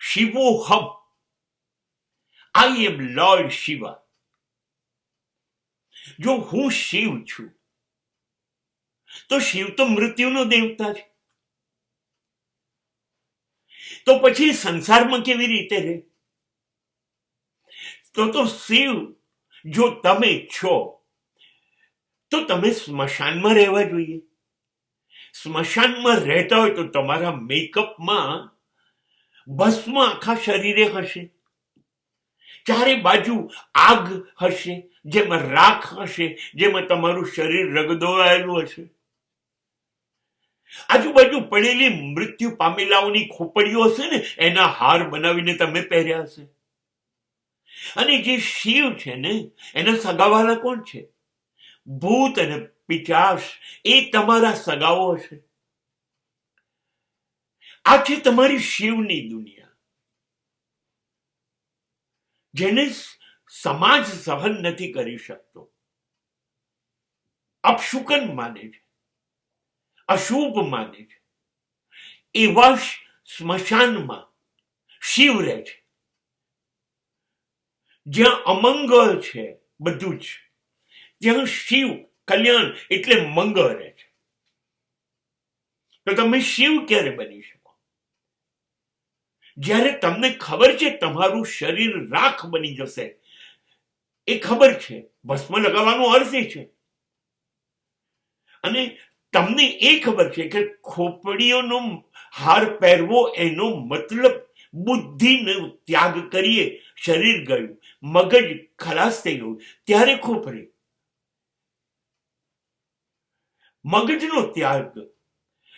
શિવોહમ, આઈ એમ lord Shiva. જો હું શિવ છું તો શિવ તો મૃત્યુનો દેવતા છે, તો પછી સંસારમાં કેવી રીતે રહે? તો શિવ જો તમે છો તો તમે સ્મશાનમાં રહેવા જોઈએ. સ્મશાનમાં રહેતા હોય તો તમારા મેકઅપમાં ભસ્મ આખા શરીરે હશે, ચારે બાજુ આગ હશે, જેમાં રાખ હશે, જેમાં તમારું શરીર રગદોળાયેલું હશે. આજુબાજુ પડેલી મૃત્યુ પામેલાઓની ખોપડીઓ હશે ને, એના હાર બનાવીને તમે પહેર્યા હશે. અને જે શિવ છે ને, એના સગાવાલા કોણ છે? ભૂત અને પિશાચ, એ તમારા સગાઓ હશે. આ છે તમારી શિવની દુનિયા, જેને સમાજ સહન નથી કરી શકતો. અપશુકન માને છે, અશુભ માને છે. એવા સ્મશાનમાં શિવ રહે છે, જ્યાં અમંગળ છે બધું જ, ત્યાં શિવ કલ્યાણ એટલે મંગળ રહે છે. તો તમે શિવ ક્યારે બની શકો? જ્યારે તમને ખબર છે તમારું શરીર રાખ બની જશે. એ ખબર છે, ભસ્મ લગાવવાનો અર્થ એ છે. અને તમને એ ખબર છે કે ખોપડીઓનો હાર પહેરવો એનો મતલબ બુદ્ધિનો ત્યાગ કરીએ, શરીર ગયું, મગજ ખલાસ થઈ ગયું, ત્યારે ખોપડી. મગજનો ત્યાગ,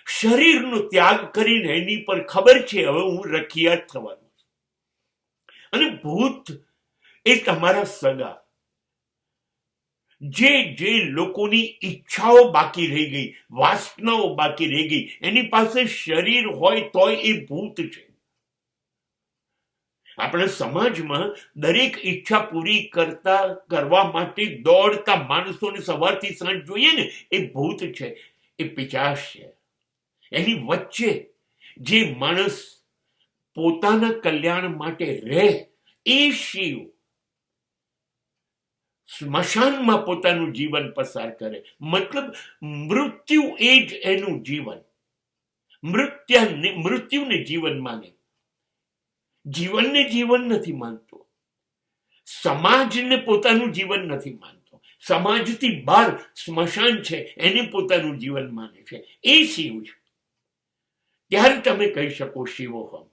શરીરનો ત્યાગ કરીને એની પર ખબર છે હવે હું રખિયાત થવાનું. અને ભૂત એ તમારા સગા, જે લોકોની ઈચ્છાઓ બાકી રહી ગઈ, વાસનાઓ બાકી રહી ગઈ, એની પાસે શરીર હોય તોય એ ભૂત છે. આપણા સમાજમાં દરેક ઈચ્છા પૂરી કરવા માટે દોડતા માણસોને સવારથી સાંજ જોઈએ ને, એ ભૂત છે, એ પિશાચ છે. એની વચ્ચે જે માણસ પોતાના કલ્યાણ માટે રહે એ શિવ. સ્મશાનમાં પોતાનું જીવન પસાર કરે, મતલબ મૃત્યુ એ જ એનું જીવન. મૃત્યુને જીવન માને, જીવનને જીવન નથી માનતો. સમાજને પોતાનું જીવન નથી માનતો. સમાજથી બહાર સ્મશાન છે, એને પોતાનું જીવન માને છે. એ શિવ છે. ત્યારે તમે કહી શકો શિવોહમ.